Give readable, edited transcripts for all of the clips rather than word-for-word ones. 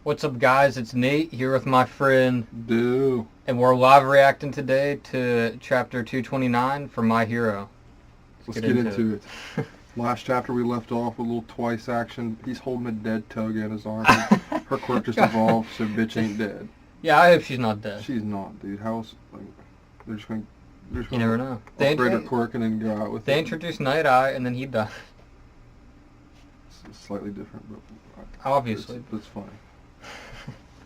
What's up, guys? It's Nate here with my friend, And we're live reacting today to chapter 229 for My Hero. Let's get into it. Last chapter we left off with a little twice action. He's holding a dead Toga in his arms. Her quirk just evolved, so bitch ain't dead. Yeah, I hope she's not dead. She's not, dude. How else? Like, they're just going to You never know. upgrade her quirk and then go out with it. They introduced Night Eye and then he died. It's slightly different, but obviously. It's funny.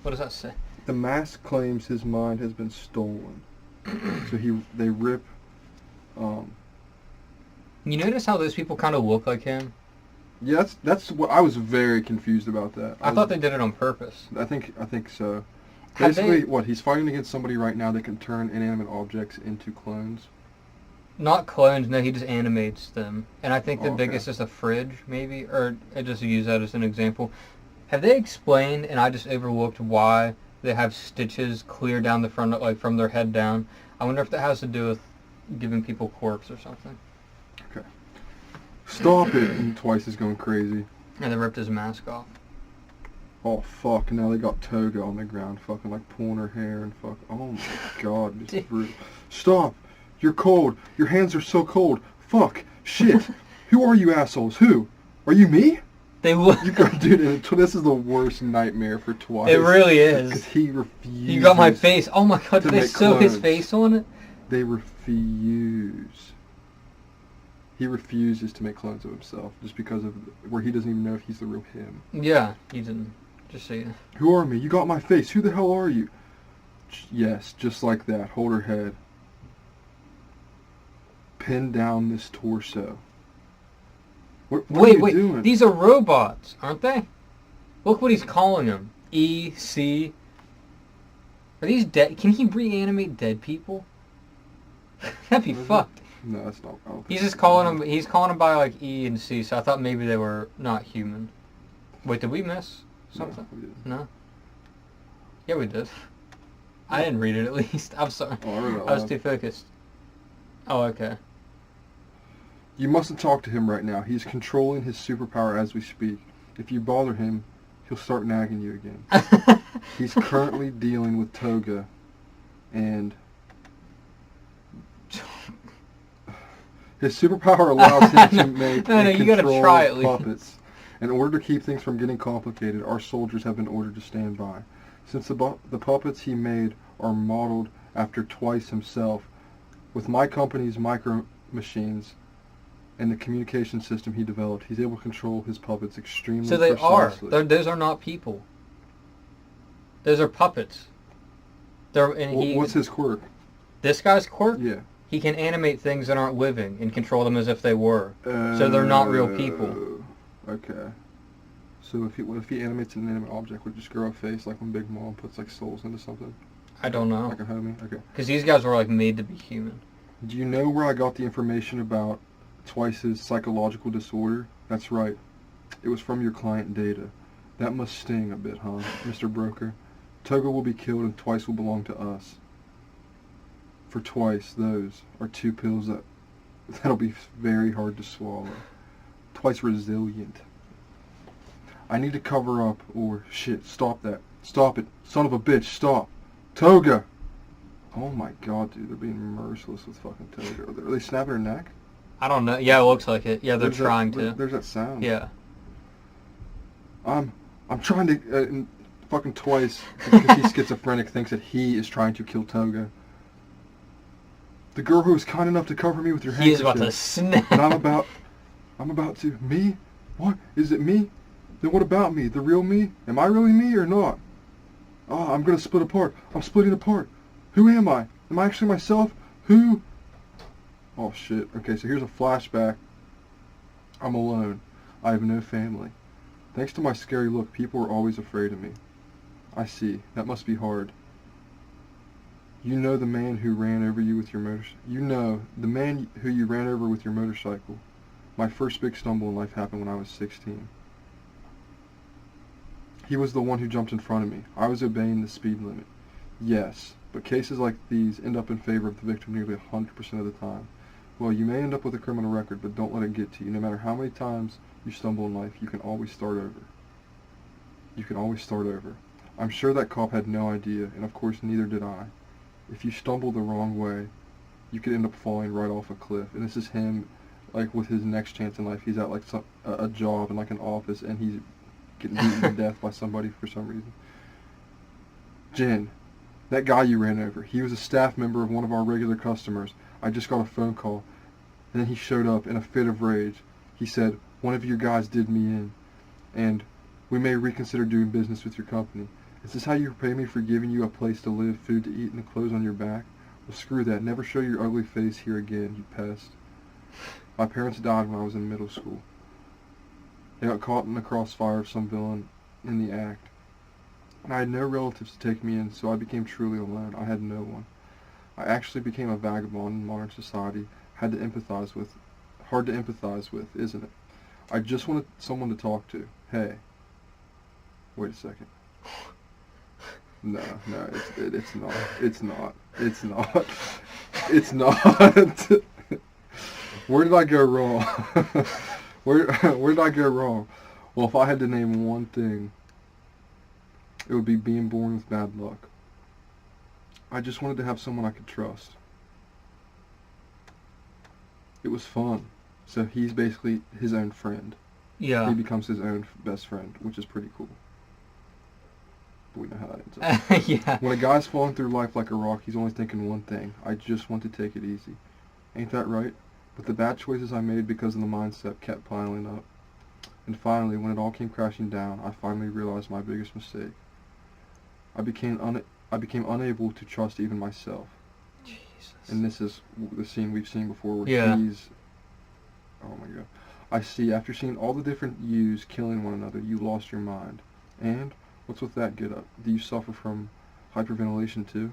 What does that say? The mask claims his mind has been stolen. So they rip. You notice how those people kind of look like him? Yeah, that's what I was very confused about that. I thought they did it on purpose. I think so. Basically, what he's fighting against somebody right now that can turn inanimate objects into clones. Not clones, no, he just animates them. And I think the biggest is a fridge, maybe, or I just use that as an example. Have they explained, and I just overlooked, why they have stitches clear down the front, like from their head down? I wonder if that has to do with giving people quirks or something. Okay. Stop it! And Twice is going crazy. And they ripped his mask off. Oh fuck! Now they got Toga on the ground, fucking like pulling her hair and fuck. Oh my god! Just brutal. Stop! You're cold. Your hands are so cold. Fuck! Shit! Who are you assholes? Who? Are you me? They would. You got, dude. This is the worst nightmare for Twice. It really is. Because he refuses. You got my face. Oh my god! Did they sew his face on it? They refuse. He refuses to make clones of himself just because of where he doesn't even know if he's the real him. Yeah, he didn't. Just so you know. Who are me? You got my face. Who the hell are you? Yes, just like that. Hold her head. Pin down this torso. What are you doing? These are robots, aren't they? Look what he's calling them. E, C. Are these dead? Can he reanimate dead people? That'd be fucked. No, that's not. He's just calling them. He's calling them by like E and C. So I thought maybe they were not human. Wait, did we miss something? No, we didn't. No. Yeah, we did. I didn't read it at least. I'm sorry. Oh, I read it I was too focused. Oh, okay. You mustn't talk to him right now. He's controlling his superpower as we speak. If you bother him, he'll start nagging you again. He's currently dealing with Toga, and his superpower allows him to make and control puppets. In order to keep things from getting complicated, our soldiers have been ordered to stand by. Since the puppets he made are modeled after Twice himself, with my company's micro machines and the communication system he developed, he's able to control his puppets extremely precisely. So they are. Those are not people. Those are puppets. What's his quirk? This guy's quirk? Yeah. He can animate things that aren't living and control them as if they were. So they're not real people. Okay. So if he animates an inanimate object, would it just grow a face like when Big Mom puts like souls into something? I don't know. Like a homie? Okay. Because these guys were like made to be human. Do you know where I got the information about Twice's psychological disorder? That's right. It was from your client data. That must sting a bit, huh, Mr. Broker? Toga will be killed and Twice will belong to us. For Twice, those are two pills that'll be very hard to swallow. Twice resilient. I need to cover up or... Shit, stop that. Stop it. Son of a bitch, stop. Toga! Oh my god, dude, they're being merciless with fucking Toga. Are they snapping her neck? I don't know. Yeah, it looks like it. Yeah, they're trying to. There's that sound. Yeah. I'm trying to... fucking Twice, because he's schizophrenic, thinks that he is trying to kill Toga. The girl who was kind enough to cover me with your handkerchief. He is about to snap. And I'm about to... Me? What? Is it me? Then what about me? The real me? Am I really me or not? Oh, I'm gonna split apart. I'm splitting apart. Who am I? Am I actually myself? Who? Oh shit. Okay, so here's a flashback. I'm alone. I have no family. Thanks to my scary look, people are always afraid of me. I see. That must be hard. You know the man who ran over you with your motorcycle. You know the man who you ran over with your motorcycle. My first big stumble in life happened when I was 16. He was the one who jumped in front of me. I was obeying the speed limit. Yes, but cases like these end up in favor of the victim nearly 100% of the time. Well, you may end up with a criminal record, but don't let it get to you. No matter how many times you stumble in life, you can always start over. You can always start over. I'm sure that cop had no idea, and of course neither did I. If you stumble the wrong way, you could end up falling right off a cliff. And this is him, like, with his next chance in life. He's at, like, a job in, like, an office, and he's getting beaten to death by somebody for some reason. Jen, that guy you ran over, he was a staff member of one of our regular customers. I just got a phone call, and then he showed up in a fit of rage. He said, one of your guys did me in, and we may reconsider doing business with your company. Is this how you repay me for giving you a place to live, food to eat, and clothes on your back? Well, screw that. Never show your ugly face here again, you pest. My parents died when I was in middle school. They got caught in the crossfire of some villain in the act. And I had no relatives to take me in, so I became truly alone. I had no one. I actually became a vagabond in modern society. Hard to empathize with, isn't it? I just wanted someone to talk to. Hey. Wait a second. No, it's not. It's not. It's not. It's not. Where did I go wrong? Where did I go wrong? Well, if I had to name one thing, it would be being born with bad luck. I just wanted to have someone I could trust. It was fun. So he's basically his own friend. Yeah. He becomes his own best friend, which is pretty cool. But we know how that ends up. Yeah. When a guy's falling through life like a rock, he's only thinking one thing. I just want to take it easy. Ain't that right? But the bad choices I made because of the mindset kept piling up. And finally, when it all came crashing down, I finally realized my biggest mistake. I became unable to trust even myself. Jesus. And this is the scene we've seen before where Yeah. he's... Oh my god. I see, after seeing all the different yous killing one another, you lost your mind. And, what's with that get up? Do you suffer from hyperventilation too?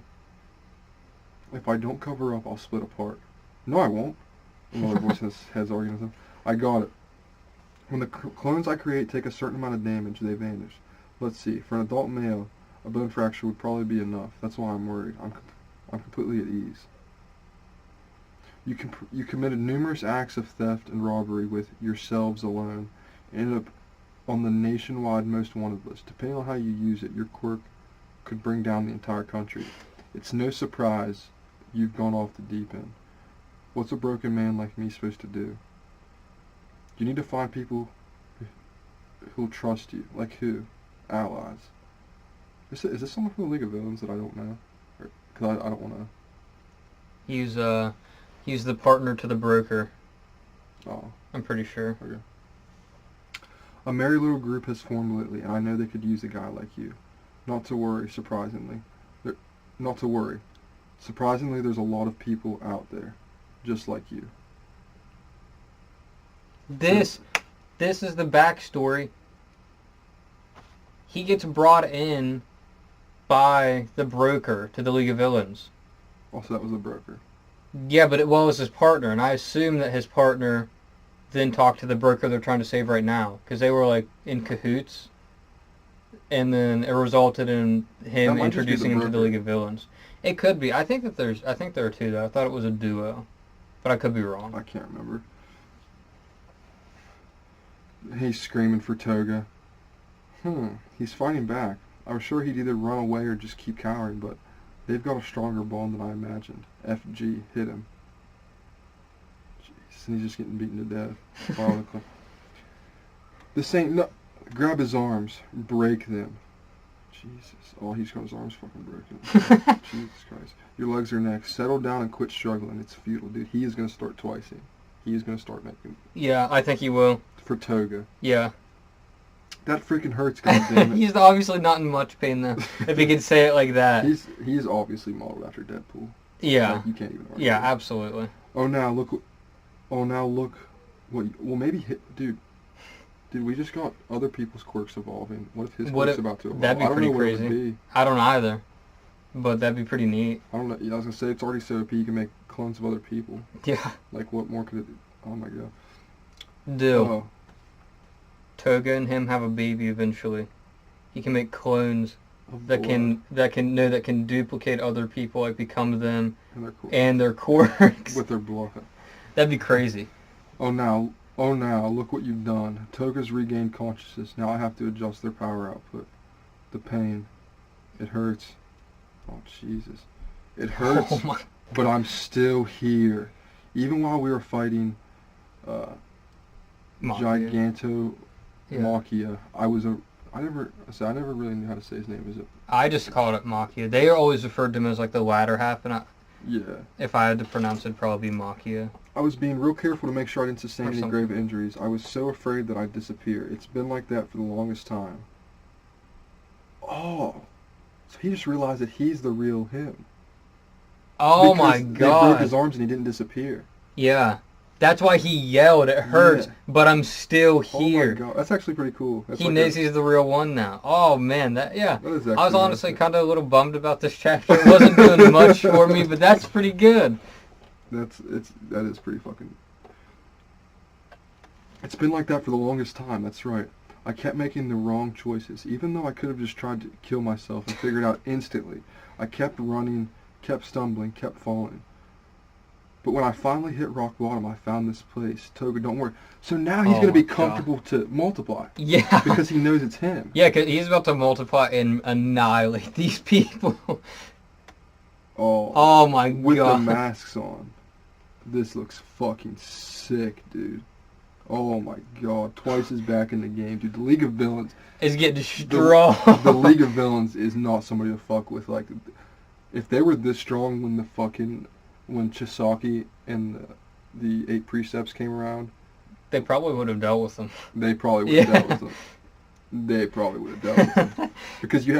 If I don't cover up, I'll split apart. No, I won't. Another voice in his head's arguing with him. I got it. When the clones I create take a certain amount of damage, they vanish. Let's see, for an adult male, a bone fracture would probably be enough. That's why I'm worried. I'm completely at ease. You committed numerous acts of theft and robbery with yourselves alone, and ended up on the nationwide most wanted list. Depending on how you use it, your quirk could bring down the entire country. It's no surprise you've gone off the deep end. What's a broken man like me supposed to do? You need to find people who'll trust you. Like who? Allies. Is this someone from the League of Villains that I don't know? Because I don't want to... He's the partner to the broker. Oh. I'm pretty sure. Okay. A merry little group has formed lately, and I know they could use a guy like you. Not to worry, surprisingly. Surprisingly, there's a lot of people out there, just like you. This is the backstory. He gets brought in by the broker to the League of Villains. Also, that was a broker. Yeah, but it was his partner, and I assume that his partner then talked to the broker they're trying to save right now, because they were like in cahoots, and then it resulted in him introducing him to the League of Villains. It could be. I think there are two though. I thought it was a duo, but I could be wrong. I can't remember. He's screaming for Toga. He's fighting back. I was sure he'd either run away or just keep cowering, but they've got a stronger bond than I imagined. FG, hit him. Jeez, and he's just getting beaten to death. This ain't no... Grab his arms. Break them. Jesus. Oh, he's got his arms fucking broken. Jesus Christ. Your legs are next. Settle down and quit struggling. It's futile, dude. He is going to start twicing. He is going to start making... Yeah, I think he will. For Toga. Yeah. That freaking hurts, goddammit. He's obviously not in much pain, though, if he can say it like that. He's obviously modeled after Deadpool. Yeah. Like, you can't even argue. Yeah, absolutely. Oh, now look what... Well, maybe... Dude, we just got other people's quirks evolving. What if his quirk's about to evolve? That'd be pretty crazy. What it would be. I don't know either. But that'd be pretty neat. I don't know. I was going to say, it's already so OP you can make clones of other people. Yeah. Like, what more could it do? Oh, my God. Do. Toga and him have a baby eventually. He can make clones that can duplicate other people, like become them and their quirks. With their blood. That'd be crazy. Oh, now, look what you've done. Toga's regained consciousness. Now I have to adjust their power output. The pain. It hurts. Oh, Jesus. It hurts, Oh my. but I'm still here. Even while we were fighting Machia. Gigantomachia, I never really knew how to say his name. Is it? I just called it Machia. They always referred to him as like the latter half, and Yeah. if I had to pronounce it, it'd probably be Machia. I was being real careful to make sure I didn't sustain Or any something. grave injuries. I was so afraid that I'd disappear. It's been like that for the longest time. Oh, so he just realized that he's the real him. Oh Because my they broke god. his arms and he didn't disappear. Yeah. That's why he yelled, it hurts, Yeah. but I'm still Oh my here. god, that's actually pretty cool. That's He like knows he's the real one now. Oh man, that is actually I was honestly nice. kind of a little bummed about this chapter. It wasn't doing much for me, but that's pretty good. That is pretty fucking. It's been like that for the longest time. That's right. I kept making the wrong choices, even though I could have just tried to kill myself and figured out instantly. I kept running, kept stumbling, kept falling. But when I finally hit rock bottom, I found this place. Toga, don't worry. So now he's Oh going to be my God. comfortable to multiply Yeah. because he knows it's him. Yeah, because he's about to multiply and annihilate these people. Oh, Oh my with god. the masks on. This looks fucking sick, dude. Oh my god, Twice is back in the game, dude. The League of Villains. It's getting destroyed. The League of Villains is not somebody to fuck with. Like, if they were this strong when Chisaki and the 8 Precepts came around, They probably would have dealt with them. they probably would have Yeah. dealt with them. They probably would have dealt with them. Because you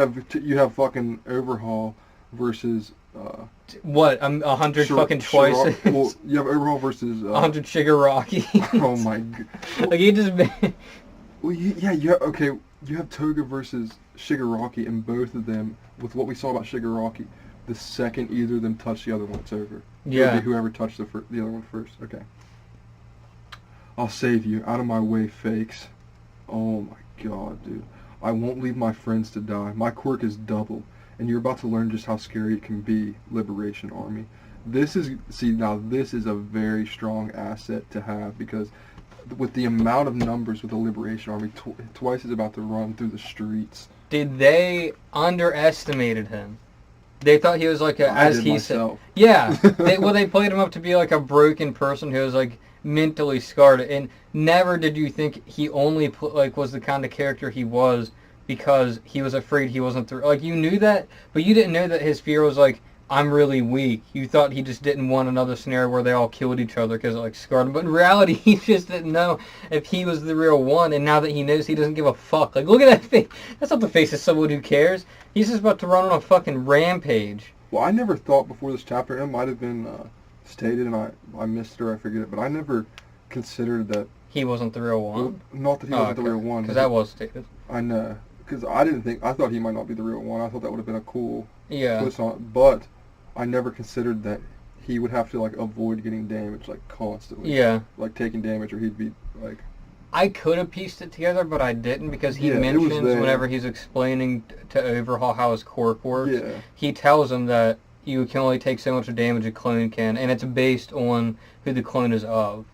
have fucking Overhaul versus What? 100 fucking Twice. well, you have Overhaul versus 100 Shigaraki. oh my god. Like he just. Well, you have Toga versus Shigaraki, and both of them, with what we saw about Shigaraki, the second either of them touch the other one, it's over. Yeah. It'll be whoever touched the other one first. Okay. I'll save you. Out of my way, fakes. Oh my god, dude. I won't leave my friends to die. My quirk is double, and you're about to learn just how scary it can be, Liberation Army. This is a very strong asset to have, because with the amount of numbers with the Liberation Army, Twice is about to run through the streets. Dude, they underestimated him. They thought he was like a, I as did he myself. said, yeah. They played him up to be like a broken person who was like mentally scarred, and never did you think he only was the kind of character he was because he was afraid he wasn't through. Like you knew that, but you didn't know that his fear was like, I'm really weak. You thought he just didn't want another scenario where they all killed each other because it like scarred him. But in reality, he just didn't know if he was the real one. And now that he knows, he doesn't give a fuck. Like, look at that face. That's not the face of someone who cares. He's just about to run on a fucking rampage. Well, I never thought before this chapter, it might have been stated, and I missed it or I forget it, but I never considered that. He wasn't the real one. Not that he wasn't the real one. Because that was stated. I know. Because I thought he might not be the real one. I thought that would have been a cool Yeah. twist on it. But I never considered that he would have to, like, avoid getting damaged, like, constantly. Yeah. Like, taking damage, or he'd be, like... I could have pieced it together, but I didn't, because he Yeah, it was mentions there. whenever he's explaining to Overhaul how his quirk works, Yeah. he tells him that you can only take so much damage a clone can, and it's based on who the clone is of.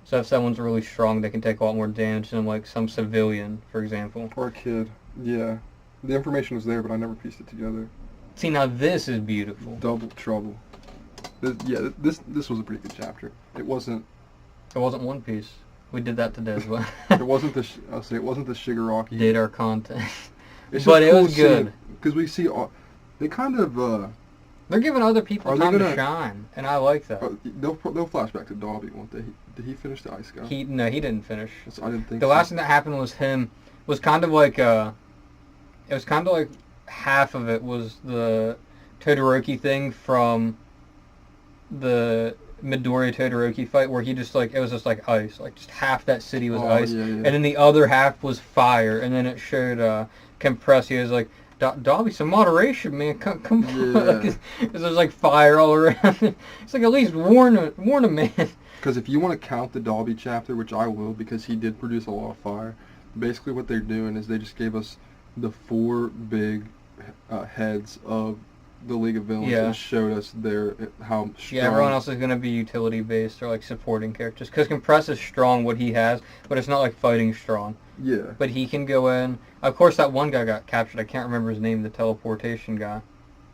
So if someone's really strong, they can take a lot more damage than like some civilian, for example. Or a kid. Yeah. The information was there, but I never pieced it together. See, now this is beautiful. Double trouble. This was a pretty good chapter. It wasn't... It wasn't One Piece. We did that today as well. It wasn't the Shigaraki. Did our content. It's But just it was good. Because we see they kind of They're giving other people Are they time to gonna- shine, and I like that. they'll flash back to Dobby, won't they? Did he finish the ice guy? He didn't finish. I didn't think The so. last thing that happened was him. Was kind of like it was kind of like half of it was the Todoroki thing from the Midoriya Todoroki fight, where he just like it was just like ice, like just half that city was ice, yeah, yeah. and then the other half was fire, and then it showed compressed. He was like, Dobby, some moderation, man. Come on. Yeah. Like, there's like fire all around. It's like, at least warn a man. Because if you want to count the Dobby chapter, which I will, because he did produce a lot of fire, basically what they're doing is they just gave us the 4 big heads of the League of Villains Yeah. and showed us how strong. Yeah, everyone else is going to be utility based or like supporting characters. Because Compress is strong, what he has, but it's not like fighting strong. Yeah. But he can go in. Of course, that one guy got captured. I can't remember his name. The teleportation guy.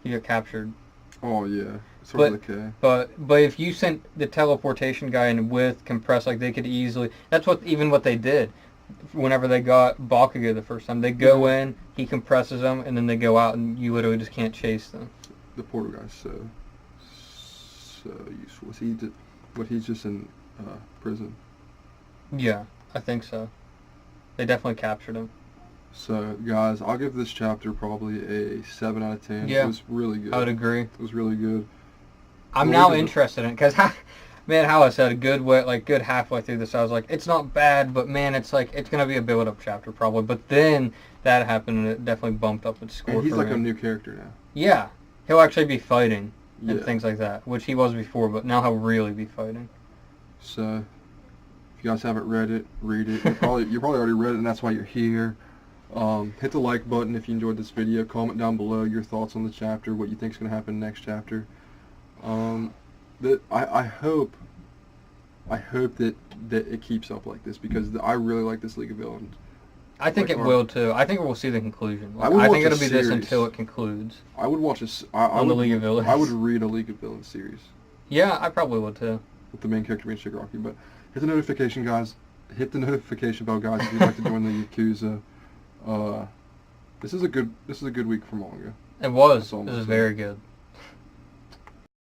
He got captured. Oh yeah. Sort of the K. But if you sent the teleportation guy in with Compress, like they could easily. That's what they did. Whenever they got Bakugo the first time, they go in, he compresses them, and then they go out, and you literally just can't chase them. The portal guy's so useful. He's just in prison. Yeah, I think so. They definitely captured him. So, guys, I'll give this chapter probably a 7 out of 10. Yeah. It was really good. I would agree. It was really good. I'm now interested in it, because, man, how I said a good halfway through this, I was like, it's not bad, but, man, it's like, it's going to be a build-up chapter, probably. But then that happened, and it definitely bumped up its score. And he's for like me. a new character now. Yeah. He'll actually be fighting and Yeah. things like that, which he was before, but now he'll really be fighting. So, if you guys haven't read it, read it. You probably already read it, and that's why you're here. Hit the like button if you enjoyed this video. Comment down below your thoughts on the chapter, what you think is going to happen next chapter. I hope that it keeps up like this, because I really like this League of Villains. I think it will too. I think we'll see the conclusion. I would I watch think a it'll be this series. until it concludes. I would watch On the League of Villains. I would read a League of Villains series Yeah, I probably would too. with the main character being Shigaraki. But hit the notification, guys. Hit the notification bell, guys, if you'd like to join the Yakuza. This is a good week for manga. It was. That's all I'm This is saying. very good.